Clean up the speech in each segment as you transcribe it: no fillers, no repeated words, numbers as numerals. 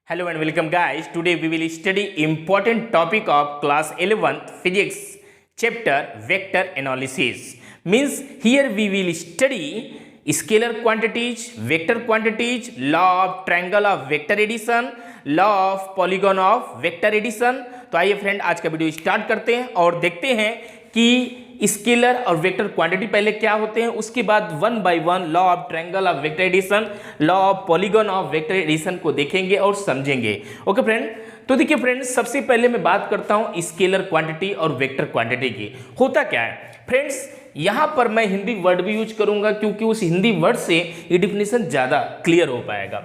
Hello and welcome guys. Today we will study important topic of class 11th physics chapter vector analysis. Means here we will study scalar quantities, vector quantities, law of triangle of vector addition, law of polygon of vector addition. तो आइए friend आज का video start करते हैं और देखते हैं कि स्केलर और वेक्टर क्वांटिटी पहले क्या होते हैं, उसके बाद one by one law of triangle of vector addition, law of polygon of vector addition को देखेंगे और समझेंगे। ओके फ्रेंड, तो देखिए फ्रेंड, सबसे पहले मैं बात करता हूं स्केलर क्वांटिटी और वेक्टर क्वांटिटी की। होता क्या है फ्रेंड्स, यहां पर मैं हिंदी वर्ड भी यूज करूंगा क्योंकि उस हिंदी वर्ड से ये डिफिनेशन ज्यादा क्लियर हो पाएगा।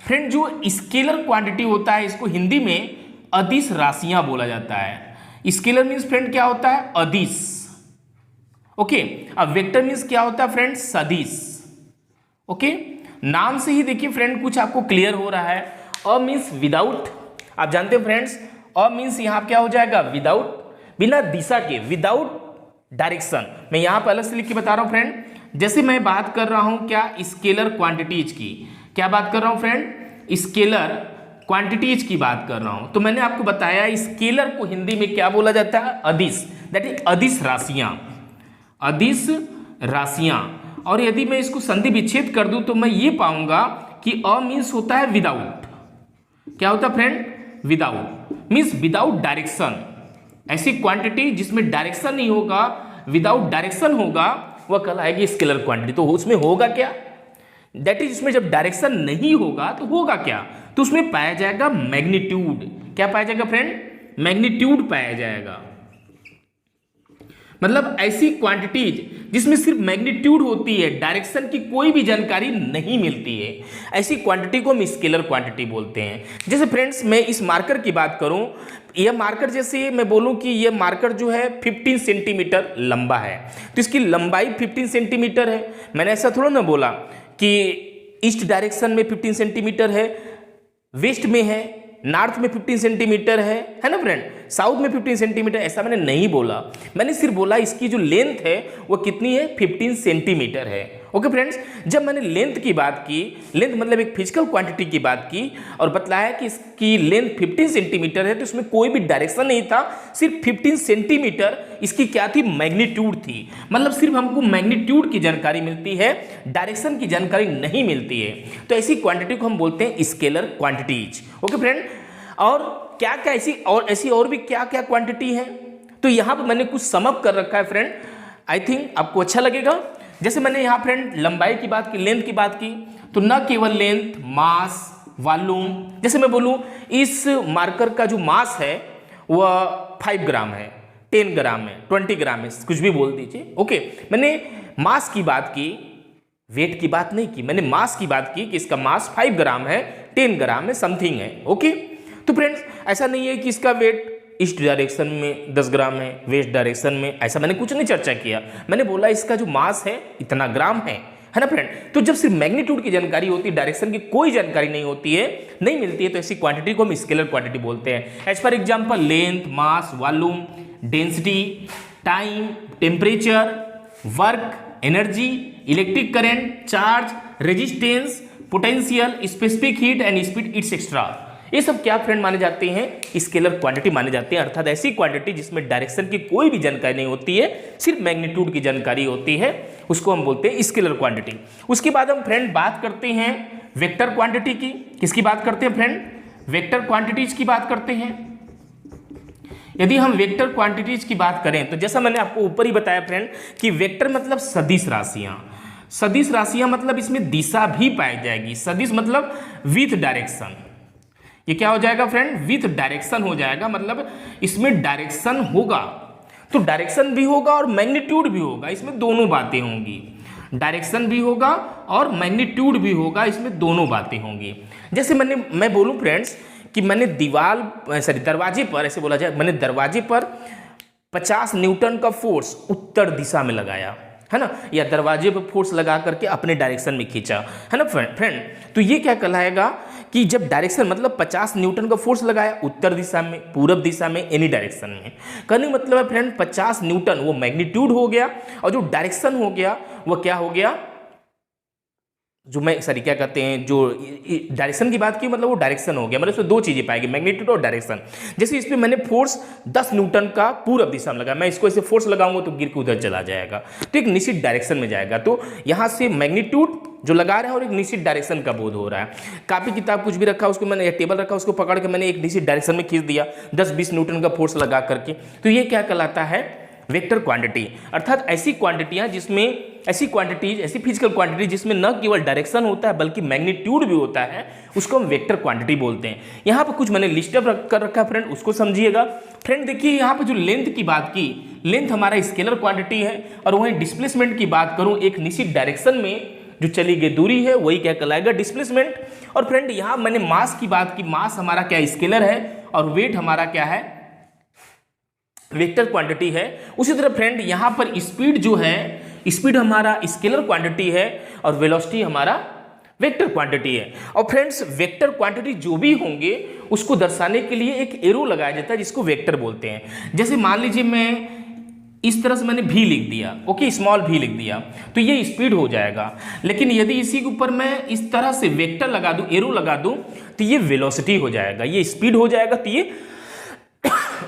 फ्रेंड, जो स्केलर क्वांटिटी होता है इसको हिंदी में अदिश राशियां बोला जाता है। स्केलर मीन्स फ्रेंड क्या होता है, अदिश। ओके, अब वेक्टर मीन्स क्या होता है फ्रेंड, सदिश। ओके, नाम से ही देखिए फ्रेंड कुछ आपको क्लियर हो रहा है। अ मीन्स विदाउट, आप जानते हो फ्रेंड्स, अ मीन्स यहां क्या हो जाएगा, विदाउट, बिना दिशा के, विदाउट डायरेक्शन। मैं यहां पर अलग से लिख के बता रहा हूं फ्रेंड। जैसे मैं बात कर रहा हूं क्या, स्केलर क्वांटिटीज की, क्या बात कर रहा हूं फ्रेंड, स्केलर क्वांटिटीज की बात कर रहा हूं। तो मैंने आपको बताया स्केलर को हिंदी में क्या बोला जाता है, अदिश, दैट इज अदिश राशियां, अदिश राशियां। और यदि मैं इसको संधि विच्छेद कर दूं तो मैं ये पाऊंगा कि अ मीन्स होता है विदाउट, क्या होता है friend, without means without direction. ऐसी क्वांटिटी जिसमें डायरेक्शन नहीं होगा, विदाउट डायरेक्शन होगा, वह कहलाएगी स्केलर क्वांटिटी। तो उसमें होगा क्या, दैट इज, इसमें जब डायरेक्शन नहीं होगा तो होगा क्या, तो उसमें पाया जाएगा मैग्नीट्यूड। क्या पाया जाएगा फ्रेंड, मैग्नीट्यूड पाया जाएगा। मतलब ऐसी क्वांटिटीज जिसमें सिर्फ मैग्नीट्यूड होती है, डायरेक्शन की कोई भी जानकारी नहीं मिलती है, ऐसी क्वांटिटी को हम स्केलर क्वांटिटी बोलते हैं। जैसे फ्रेंड्स मैं इस मार्कर की बात करूं, यह मार्कर जैसे मैं बोलूं कि यह मार्कर जो है 15 सेंटीमीटर लंबा है, तो इसकी लंबाई 15 सेंटीमीटर है। मैंने ऐसा थोड़ा ना बोला कि ईस्ट डायरेक्शन में 15 सेंटीमीटर है, वेस्ट में है, नॉर्थ में 15 सेंटीमीटर है ना फ्रेंड, साउथ में 15 सेंटीमीटर, ऐसा मैंने नहीं बोला। मैंने सिर्फ बोला इसकी जो लेंथ है वो कितनी है, 15 सेंटीमीटर है। ओके फ्रेंड्स, जब मैंने लेंथ की बात की, लेंथ मतलब एक फिजिकल क्वांटिटी की बात की और बतलाया कि इसकी लेंथ 15 सेंटीमीटर है, तो इसमें कोई भी डायरेक्शन नहीं था, सिर्फ 15 सेंटीमीटर इसकी क्या थी, मैग्नीट्यूड थी। मतलब सिर्फ हमको मैग्नीट्यूड की जानकारी मिलती है, डायरेक्शन की जानकारी नहीं मिलती है। तो ऐसी क्वांटिटी को हम बोलते हैं स्केलर क्वांटिटीज। ओके फ्रेंड, और क्या क्या ऐसी और भी क्या क्या क्वांटिटी है, तो यहाँ पर मैंने कुछ समअप कर रखा है फ्रेंड, आई थिंक आपको अच्छा लगेगा। जैसे मैंने यहाँ फ्रेंड लंबाई की बात की, लेंथ की बात की, तो न केवल लेंथ, मास, वॉल्यूम, जैसे मैं बोलूँ इस मार्कर का जो मास है वह 5 ग्राम है, 10 ग्राम है, 20 ग्राम है, कुछ भी बोल दीजिए। ओके, मैंने मास की बात की, वेट की बात नहीं की, मैंने मास की बात की कि इसका मास 5 ग्राम है, 10 ग्राम है, समथिंग है। ओके, तो फ्रेंड्स ऐसा नहीं है कि इसका वेट ईस्ट डायरेक्शन में 10 ग्राम है, वेस्ट डायरेक्शन में, ऐसा मैंने कुछ नहीं चर्चा किया। मैंने बोला इसका जो मास है इतना ग्राम है ना फ्रेंड। तो जब सिर्फ मैग्नीट्यूड की जानकारी होती है, डायरेक्शन की कोई जानकारी नहीं होती है, नहीं मिलती है, तो ऐसी क्वांटिटी को हम स्केलर क्वांटिटी बोलते हैं। As for example length, mass, volume, density, time, temperature, work, energy, electric current, charge, resistance, potential, specific heat and speed, etcetera. ये सब क्या फ्रेंड माने जाते हैं, स्केलर क्वांटिटी माने जाते हैं। अर्थात ऐसी क्वांटिटी जिसमें डायरेक्शन की कोई भी जानकारी नहीं होती है, सिर्फ मैग्नीट्यूड की जानकारी होती है, उसको हम बोलते हैं स्केलर क्वांटिटी। उसके बाद हम फ्रेंड बात करते हैं वेक्टर क्वांटिटी की। किसकी बात करते हैं फ्रेंड, वेक्टर क्वांटिटीज की बात करते हैं। यदि हम वेक्टर क्वांटिटीज की बात करें तो जैसा मैंने आपको ऊपर ही बताया फ्रेंड कि वेक्टर मतलब सदिश राशियां, सदिश राशियां मतलब इसमें दिशा भी पाई जाएगी। सदिश मतलब विथ डायरेक्शन, ये क्या हो जाएगा फ्रेंड, विथ डायरेक्शन हो जाएगा। मतलब इसमें डायरेक्शन होगा, तो डायरेक्शन भी होगा और मैग्नीट्यूड भी होगा, इसमें दोनों बातें होंगी। डायरेक्शन भी होगा और मैग्नीट्यूड भी होगा, इसमें दोनों बातें होंगी। जैसे मैं बोलूं फ्रेंड्स कि मैंने दरवाजे पर, ऐसे बोला जाए, मैंने दरवाजे पर 50 न्यूटन का फोर्स उत्तर दिशा में लगाया, है ना, या दरवाजे पर फोर्स लगा करके अपने डायरेक्शन में खींचा, है ना फ्रेंड। तो ये क्या कहलाएगा कि जब डायरेक्शन मतलब 50 न्यूटन का फोर्स लगाया उत्तर दिशा में, पूरब दिशा में, एनी डायरेक्शन में, कहने का मतलब है फ्रेंड 50 न्यूटन वो मैग्नीट्यूड हो गया और जो डायरेक्शन हो गया वो क्या हो गया, जो मैं सॉरी क्या कहते हैं, जो डायरेक्शन की बात की, मतलब वो डायरेक्शन हो गया, मतलब इसमें दो चीज़ें पाएगी, मैग्नीट्यूड और डायरेक्शन। जैसे इस पर मैंने फोर्स 10 न्यूटन का पूरब दिशा में लगा, मैं इसको ऐसे फोर्स लगाऊंगा तो गिर के उधर चला जाएगा, तो एक निश्चित डायरेक्शन में जाएगा। तो यहाँ से मैग्नीट्यूड जो लगा रहे हैं और एक निश्चित डायरेक्शन का बोध हो रहा है। कापी किताब कुछ भी रखा, उसको मैंने टेबल रखा, उसको पकड़ के मैंने एक निश्चित डायरेक्शन में खींच दिया 10-20 न्यूटन का फोर्स लगा करके, तो ये क्या कहलाता है, वेक्टर क्वांटिटी। अर्थात ऐसी क्वांटिटियां जिसमें, ऐसी क्वांटिटीज, ऐसी फिजिकल क्वांटिटी जिसमें न केवल डायरेक्शन होता है बल्कि मैग्नीट्यूड भी होता है, उसको हम वेक्टर क्वांटिटी बोलते हैं। यहाँ पर कुछ मैंने लिस्ट अप कर रखा है फ्रेंड, उसको समझिएगा। फ्रेंड देखिए यहाँ पर जो लेंथ की बात की, लेंथ हमारा स्केलर क्वांटिटी है, और वहीं डिस्प्लेसमेंट की बात करूँ, एक निश्चित डायरेक्शन में जो चली गई दूरी है वही क्या कहलाएगा, डिस्प्लेसमेंट। और फ्रेंड यहाँ मैंने मास की बात की, मास हमारा क्या स्केलर है और वेट हमारा क्या है, वेक्टर क्वांटिटी है। उसी तरह फ्रेंड यहाँ पर स्पीड जो है, स्पीड हमारा स्केलर क्वांटिटी है और वेलोसिटी हमारा वेक्टर क्वांटिटी है। और फ्रेंड्स वेक्टर क्वांटिटी जो भी होंगे उसको दर्शाने के लिए एक एरो लगाया जाता है जिसको वेक्टर बोलते हैं। जैसे मान लीजिए मैं इस तरह से मैंने v लिख दिया, ओके, स्मॉल v लिख दिया, तो ये स्पीड हो जाएगा। लेकिन यदि इसी के ऊपर मैं इस तरह से वेक्टर लगा दूं, एरो लगा दूं, तो ये वेलोसिटी हो जाएगा, ये स्पीड हो जाएगा, तो ये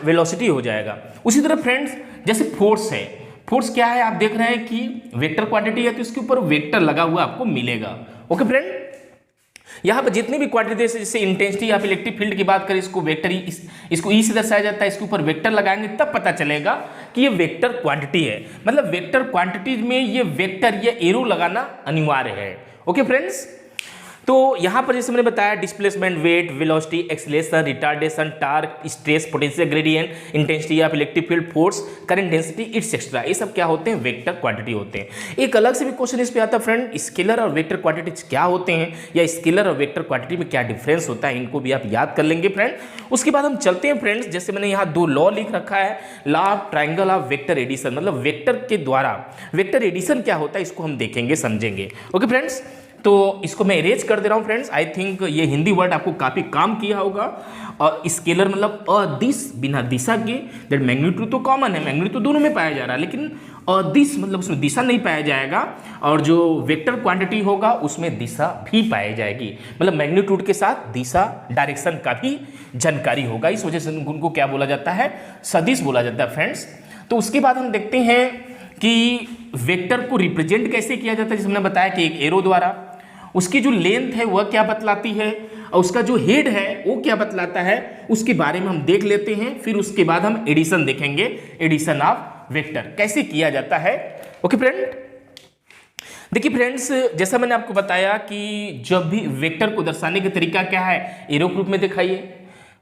वेलोसिटी हो जाएगा। उसी तरह फ्रेंड्स जैसे फोर्स है, फोर्स क्या है, आप देख रहे हैं कि वेक्टर क्वांटिटी है तो इसके ऊपर वेक्टर लगा हुआ आपको मिलेगा। ओके फ्रेंड, यहाँ पर जितनी भी क्वांटिटी, जैसे इंटेंसिटी, आप इलेक्ट्रिक फील्ड की बात करें, इसको वेक्टर इसको ई से दर्शाया जाता है, इसके ऊपर वेक्टर लगाएंगे तब पता चलेगा कि ये वेक्टर क्वांटिटी है। मतलब वेक्टर क्वांटिटी में ये वेक्टर, ये एरो लगाना अनिवार्य है। ओके फ्रेंड्स, तो यहाँ पर जैसे मैंने बताया displacement, weight, velocity, acceleration, retardation, torque, stress, potential gradient, intensity of electric field, force, current density, etcetera, ये सब क्या होते हैं, वेक्टर क्वांटिटी होते हैं। एक अलग से भी क्वेश्चन इस पे आता है फ्रेंड, स्केलर और वेक्टर क्वांटिटी क्या होते हैं, या स्केलर और वेक्टर क्वांटिटी में क्या डिफरेंस होता है, इनको भी आप याद कर लेंगे फ्रेंड। उसके बाद हम चलते हैं फ्रेंड्स, जैसे मैंने यहाँ 2 लॉ लिख रखा है, law of triangle of vector addition, मतलब वेक्टर के द्वारा वेक्टर एडिशन क्या होता है इसको हम देखेंगे, समझेंगे। ओके फ्रेंड्स, तो इसको मैं इरेज कर दे रहा हूँ फ्रेंड्स। आई थिंक ये हिंदी वर्ड आपको काफ़ी काम किया होगा। और स्केलर मतलब अदिश, बिना दिशा के, दैट मैग्नीट्यूड तो कॉमन है, मैग्नीट्यूड दोनों में पाया जा रहा है, लेकिन अदिश मतलब उसमें दिशा नहीं पाया जाएगा। और जो वेक्टर क्वांटिटी होगा उसमें दिशा भी पाई जाएगी, मतलब मैग्नीट्यूड के साथ दिशा, डायरेक्शन का भी जानकारी होगा। इस वजह से उनको क्या बोला जाता है, सदिश बोला जाता है फ्रेंड्स। तो उसके बाद हम देखते हैं कि वेक्टर को रिप्रेजेंट कैसे किया जाता है, जैसे हमने बताया कि एक एरो द्वारा। उसकी जो लेंथ है वह क्या बतलाती है, और उसका जो हेड है वो क्या बतलाता है, उसके बारे में हम देख लेते हैं। फिर उसके बाद हम एडिशन देखेंगे, एडिशन ऑफ वेक्टर कैसे किया जाता है। ओके फ्रेंड, देखिए फ्रेंड्स, जैसा मैंने आपको बताया कि जब भी वेक्टर को दर्शाने का तरीका क्या है, एरो ग्रुप में दिखाइए।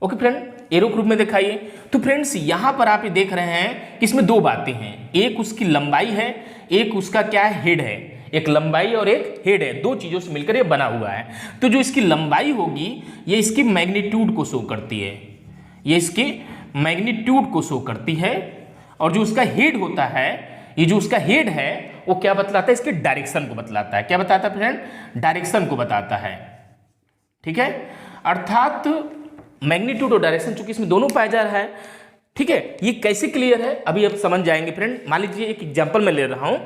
ओके फ्रेंड, एरो ग्रुप में दिखाइए। तो फ्रेंड्स यहाँ पर आप ये देख रहे हैं कि इसमें 2 बातें हैं, एक उसकी लंबाई है, एक उसका क्या है, हेड है। एक लंबाई और एक हेड है, 2 चीजों से मिलकर ये बना हुआ है। तो जो इसकी लंबाई होगी ये इसकी मैग्नीट्यूड को शो करती है, ये इसके मैग्नीट्यूड को शो करती है। और जो उसका हेड होता है, ये जो उसका हेड है वो क्या बतलाता है, इसके डायरेक्शन को बतलाता है। क्या बताता है फ्रेंड, डायरेक्शन को बताता है। ठीक है, अर्थात मैग्नीट्यूड और डायरेक्शन चूंकि इसमें दोनों पाया जा रहा है। ठीक है, ये कैसे क्लियर है अभी आप समझ जाएंगे फ्रेंड। मान लीजिए एक एग्जांपल मैं ले रहा हूं,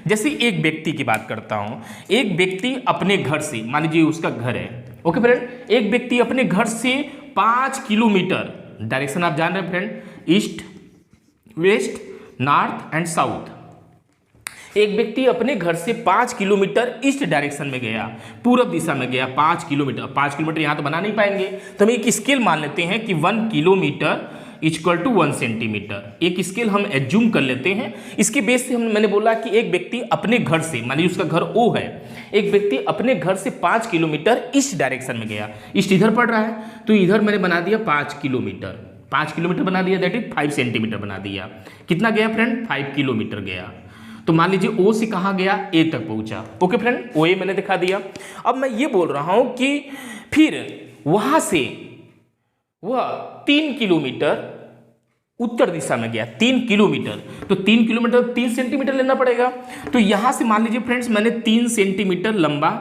जैसे एक व्यक्ति की बात करता हूं। एक व्यक्ति अपने घर से, मान लीजिए उसका घर है, ओके फ्रेंड, एक व्यक्ति अपने घर से 5 किलोमीटर, डायरेक्शन आप जान रहे हैं friend, east, west, north and south. एक व्यक्ति अपने घर से 5 किलोमीटर ईस्ट डायरेक्शन में गया, पूरब दिशा में गया 5 किलोमीटर। 5 किलोमीटर यहाँ तो बना नहीं पाएंगे, तो हम एक स्केल मान लेते हैं कि 1 किलोमीटर इक्वल टू 1 सेंटीमीटर। एक स्केल हम एज्यूम कर लेते हैं। इसके बेस से मैंने बोला कि एक व्यक्ति अपने घर से, मान लीजिए उसका घर O है, एक व्यक्ति अपने घर से 5 किलोमीटर ईस्ट डायरेक्शन में गया। ईस्ट इधर पड़ रहा है तो इधर मैंने बना दिया 5 किलोमीटर, 5 किलोमीटर बना दिया, दैट इज 5 सेंटीमीटर बना दिया। कितना गया फ्रेंड, 5 किलोमीटर गया। तो मान लीजिए O से कहाँ गया, A तक पहुंचा। ओके फ्रेंड, OA मैंने दिखा दिया। अब मैं ये बोल रहा हूं कि फिर वहां से वह 3 किलोमीटर उत्तर दिशा में गया, 3 किलोमीटर। तो 3 किलोमीटर 3 सेंटीमीटर लेना पड़ेगा। तो यहां से मान लीजिए फ्रेंड्स मैंने 3 सेंटीमीटर लंबा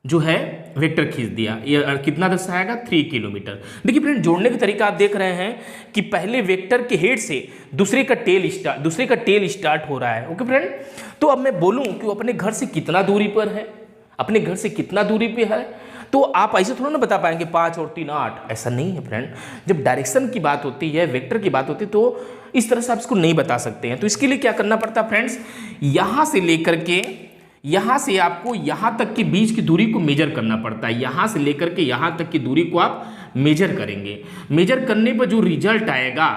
जो है वेक्टर खींच दिया। ये कितना दर्शाएगा, 3 किलोमीटर। देखिए फ्रेंड, जोड़ने का तरीका आप देख रहे हैं कि पहले वेक्टर के हेड से दूसरे का टेल स्टार्ट हो रहा है। ओके फ्रेंड, तो अब मैं बोलूं कि वो अपने घर से कितना दूरी पर है, अपने घर से कितना दूरी पे है, तो आप ऐसे थोड़ा ना बता पाएंगे 5 और 3 8, ऐसा नहीं है फ्रेंड। जब डायरेक्शन की बात होती है, वेक्टर की बात होती है, तो इस तरह से आप इसको नहीं बता सकते हैं। तो इसके लिए क्या करना पड़ता है फ्रेंड्स, यहाँ से लेकर के यहाँ से आपको यहाँ तक के बीच की दूरी को मेजर करना पड़ता है। यहाँ से लेकर के यहाँ तक की दूरी को आप मेजर करेंगे। मेजर करने पर जो रिजल्ट आएगा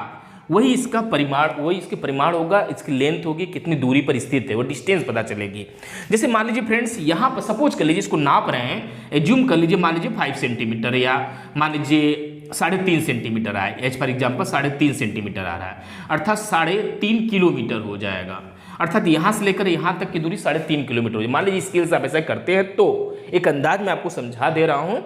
वही इसका परिमाण, वही इसके परिमाण होगा, इसकी लेंथ होगी, कितनी दूरी पर स्थित है, वो डिस्टेंस पता चलेगी। जैसे मान लीजिए फ्रेंड्स, यहाँ पर सपोज कर लीजिए, इसको नाप रहे हैं, एज्यूम कर लीजिए, मान लीजिए 5 सेंटीमीटर या मान लीजिए 3.5 सेंटीमीटर आए, एज फॉर एग्जाम्पल 3.5 सेंटीमीटर आ रहा है, अर्थात 3.5 किलोमीटर हो जाएगा। अर्थात यहाँ से लेकर यहाँ तक की दूरी 3.5 किलोमीटर हो जाए। मान लीजिए स्केल से आप ऐसा करते हैं, तो एक अंदाज मैं आपको समझा दे रहा हूँ।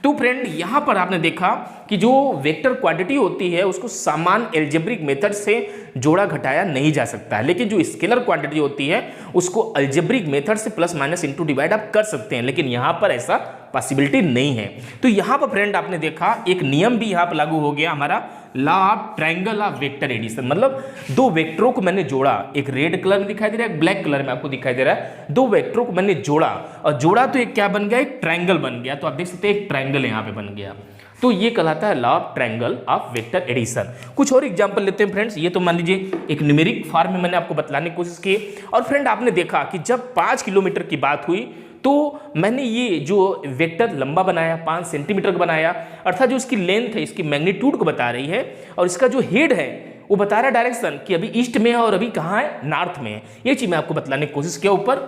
तो फ्रेंड यहाँ पर आपने देखा कि जो वेक्टर क्वांटिटी होती है उसको सामान्य एल्जेब्रिक मेथड से जोड़ा घटाया नहीं जा सकता है, लेकिन जो स्केलर क्वांटिटी होती है उसको अलजेब्रिक मेथड से प्लस माइनस इंटू डिवाइड आप कर सकते हैं, लेकिन यहाँ पर ऐसा पॉसिबिलिटी नहीं है। तो यहाँ पर फ्रेंड आपने देखा एक नियम भी यहाँ पर लागू हो गया, हमारा law of triangle of vector addition. मतलब दो वेक्टरों को मैंने जोड़ा, एक रेड कलर में दिखाई दे रहा है, एक ब्लैक कलर में आपको दिखाई दे रहा है। दो वेक्टरों को मैंने जोड़ा और जोड़ा तो एक क्या बन गया, एक ट्रायंगल बन गया। तो आप देख सकते हैं एक ट्रायंगल यहाँ पे बन गया। तो ये कहलाता है law of triangle of vector addition. कुछ और एग्जांपल लेते हैं फ्रेंड्स। ये तो मान लीजिए एक न्यूमेरिक फॉर्म में मैंने आपको बतलाने की कोशिश की। और फ्रेंड आपने देखा कि जब 5 किलोमीटर की बात हुई तो मैंने ये जो वेक्टर लंबा बनाया 5 सेंटीमीटर का बनाया, अर्थात जो इसकी लेंथ है इसकी मैग्नीट्यूड को बता रही है, और इसका जो हेड है वो बता रहा है डायरेक्शन कि अभी ईस्ट में है और अभी कहाँ है, नॉर्थ में है। ये चीज मैं आपको बतलाने की कोशिश किया ऊपर।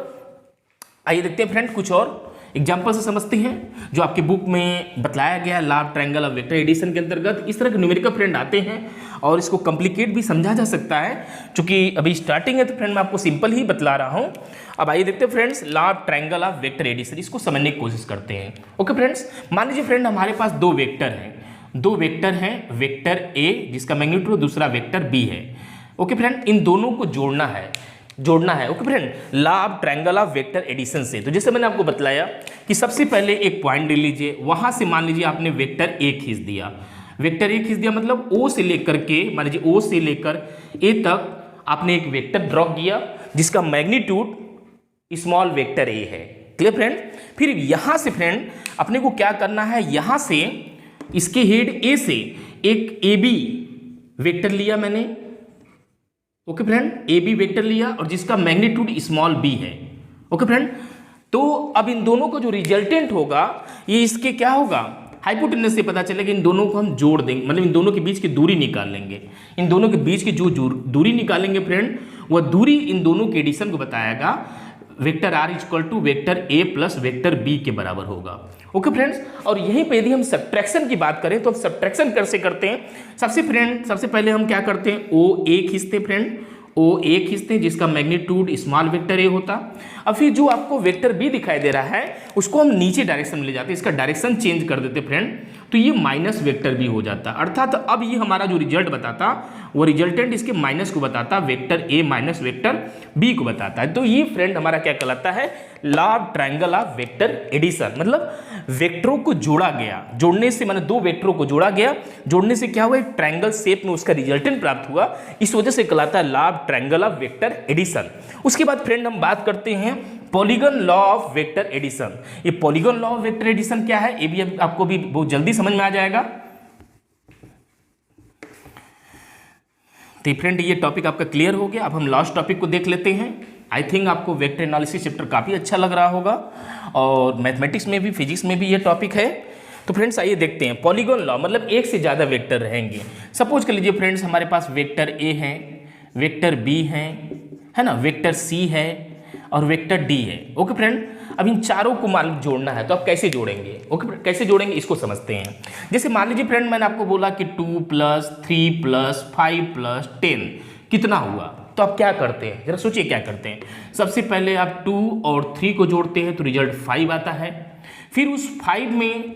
आइए देखते हैं फ्रेंड कुछ और एग्जाम्पल से समझते हैं जो आपकी बुक में बतलाया गया law of triangle of vector addition के अंतर्गत। इस तरह के न्यूमेरिकल फ्रेंड आते हैं और इसको कॉम्प्लिकेट भी समझा जा सकता है, क्योंकि अभी स्टार्टिंग है तो फ्रेंड मैं आपको सिंपल ही बतला रहा हूँ। अब आइए देखते हैं friends law of triangle of vector addition, इसको समझने की कोशिश करते हैं। ओके फ्रेंड्स, मान लीजिए फ्रेंड हमारे पास दो वेक्टर हैं, वेक्टर ए जिसका मैग्नीट्यूड, दूसरा वेक्टर बी है। ओके फ्रेंड, इन दोनों को जोड़ना है। Okay friend, law of triangle of vector addition से। तो जैसे मैंने आपको बतलाया कि सबसे पहले एक पॉइंट ले लीजिए, वहां से मान लीजिए आपने वेक्टर ए खींच दिया। मतलब ओ से लेकर के, मान लीजिए ओ से लेकर ए तक आपने एक वेक्टर ड्रॉ किया जिसका मैग्नीट्यूड स्मॉल वेक्टर ए है। Clear friend? फिर यहां से फ्रेंड अपने को क्या करना है, यहां से इसके हेड ए से एक ए बी वेक्टर लिया मैंने। Okay friend, A B vector लिया और जिसका मैग्नीट्यूड स्मॉल बी है। ओके फ्रेंड, तो अब इन दोनों का जो रिजल्टेंट होगा ये इसके क्या होगा, हाइपोटेनस से पता चलेगा। इन दोनों को हम जोड़ देंगे, मतलब इन दोनों के बीच की दूरी निकाल लेंगे। इन दोनों के बीच की जो दूरी निकालेंगे फ्रेंड, वह दूरी इन दोनों के एडिशन को बताएगा। Vector R equal to vector A plus vector B के बराबर होगा। ओके फ्रेंड्स, और यहीं पे यदि हम सब्ट्रैक्शन की बात करें तो हम सब्ट्रैक्शन कैसे करते हैं। सबसे पहले हम क्या करते हैं, ओ ए खींचते फ्रेंड, ओ ए खींचते हैं जिसका मैग्नीट्यूड स्मॉल वेक्टर ए होता। अब फिर जो आपको वेक्टर बी दिखाई दे रहा है उसको हम नीचे डायरेक्शन में ले जाते हैं, इसका डायरेक्शन चेंज कर देते फ्रेंड, तो ये माइनस वेक्टर बी हो जाता। अर्थात अब ये हमारा जो रिजल्ट बताता वो रिजल्टेंट इसके माइनस को बताता, vector A minus vector B को बताता है। तो ये फ्रेंड हमारा क्या कहलाता है, law of triangle of vector addition. मतलब वेक्टरों को जोड़ा गया, जोड़ने से माने दो वेक्टरों को जोड़ा गया, जोड़ने से क्या हुआ, एक ट्रायंगल शेप में उसका रिजल्टेंट प्राप्त हुआ, इस वजह से कहलाता है law of triangle of vector addition. उसके बाद फ्रेंड हम बात करते हैं polygon law of vector addition. ये polygon law of vector addition क्या है, ये भी आपको भी बहुत जल्दी समझ में आ जाएगा। तो फ्रेंड ये टॉपिक आपका क्लियर हो गया। अब हम लास्ट टॉपिक को देख लेते हैं। आई थिंक आपको वेक्टर एनालिसिस चैप्टर काफ़ी अच्छा लग रहा होगा और मैथमेटिक्स में भी, फिजिक्स में भी ये टॉपिक है। तो फ्रेंड्स आइए देखते हैं पॉलीगन लॉ, मतलब एक से ज़्यादा वेक्टर रहेंगे। सपोज कर लीजिए फ्रेंड्स हमारे पास वेक्टर ए है, वेक्टर बी है ना, वेक्टर सी है और वेक्टर डी है। ओके फ्रेंड, अब इन चारों को मान जोड़ना है, तो आप कैसे जोड़ेंगे। ओके, कैसे जोड़ेंगे इसको समझते हैं। जैसे मान लीजिए फ्रेंड मैंने आपको बोला कि 2 + 3 + 5 + 10 कितना हुआ, तो आप क्या करते हैं, जरा सोचिए क्या करते हैं। सबसे पहले आप 2 और 3 को जोड़ते हैं तो रिजल्ट 5 आता है। फिर उस 5 में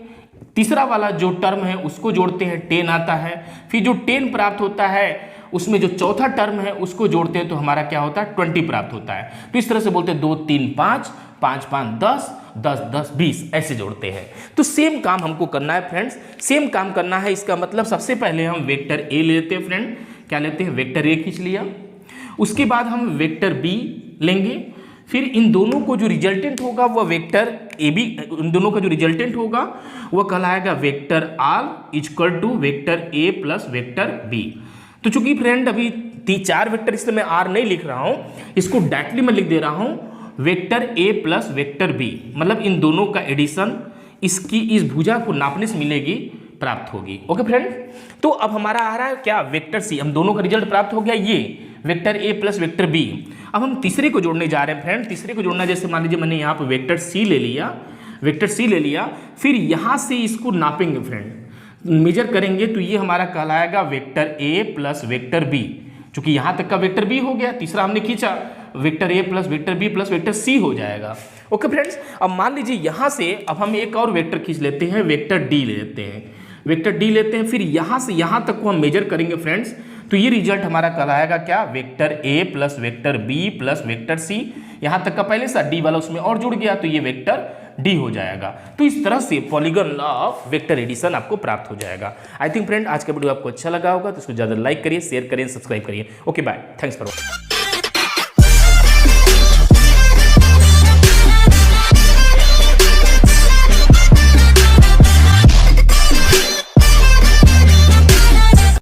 तीसरा वाला जो टर्म है उसको जोड़ते हैं, 10 आता है। फिर जो 10 प्राप्त होता है उसमें जो चौथा टर्म है उसको जोड़ते हैं तो हमारा क्या होता है, 20 प्राप्त होता है। तो इस तरह से बोलते हैं 2 3 5, 5 5 10, 10 10 20, ऐसे जोड़ते हैं। तो सेम काम हमको करना है फ्रेंड्स, सेम काम करना है। इसका मतलब सबसे पहले हम वेक्टर ए लेते हैं फ्रेंड, क्या लेते हैं, वेक्टर ए खींच लिया। उसके बाद हम वेक्टर बी लेंगे, फिर इन दोनों को जो रिजल्टेंट होगा वह वेक्टर ए बी, इन दोनों का जो रिजल्टेंट होगा वह कहलाएगा vector R equal to vector A plus vector B. तो चूंकि फ्रेंड अभी 4 वेक्टर इसलिए मैं आर नहीं लिख रहा हूं, इसको डायरेक्टली मैं लिख दे रहा हूं vector A plus vector B, मतलब इन दोनों का एडिशन इसकी इस भुजा को नापने से मिलेगी, प्राप्त होगी। ओके फ्रेंड, तो अब हमारा आ रहा है क्या, वेक्टर सी। हम दोनों का रिजल्ट प्राप्त हो गया ये vector A plus vector B. अब हम तीसरे को जोड़ने जा रहे हैं फ्रेंड। तीसरे को जोड़ना, जैसे मान लीजिए मैंने यहाँ पर वेक्टर सी ले लिया, वेक्टर सी ले लिया, फिर यहाँ से इसको नापेंगे फ्रेंड, मेजर करेंगे तो ये हमारा कहलाएगा vector A plus vector B. चूंकि यहाँ तक का वेक्टर बी हो गया, तीसरा हमने खींचा, vector A plus vector B plus vector C हो जाएगा। ओके फ्रेंड्स, अब मान लीजिए यहाँ से अब हम एक और वेक्टर खींच लेते हैं, वेक्टर डी ले लेते हैं, वेक्टर डी लेते हैं, फिर यहाँ से यहाँ तक को हम मेजर करेंगे फ्रेंड्स, तो ये रिजल्ट हमारा कहलाएगा क्या, vector A plus vector B plus vector C. यहाँ तक का पहले सा डी वाला उसमें और जुड़ गया तो ये वेक्टर डी हो जाएगा। तो इस तरह से polygon law of vector addition आपको प्राप्त हो जाएगा। आई थिंक फ्रेंड आज का वीडियो आपको अच्छा लगा होगा, तो इसको ज़्यादा लाइक करिए, शेयर करिए, सब्सक्राइब करिए। Okay bye, thanks for watching.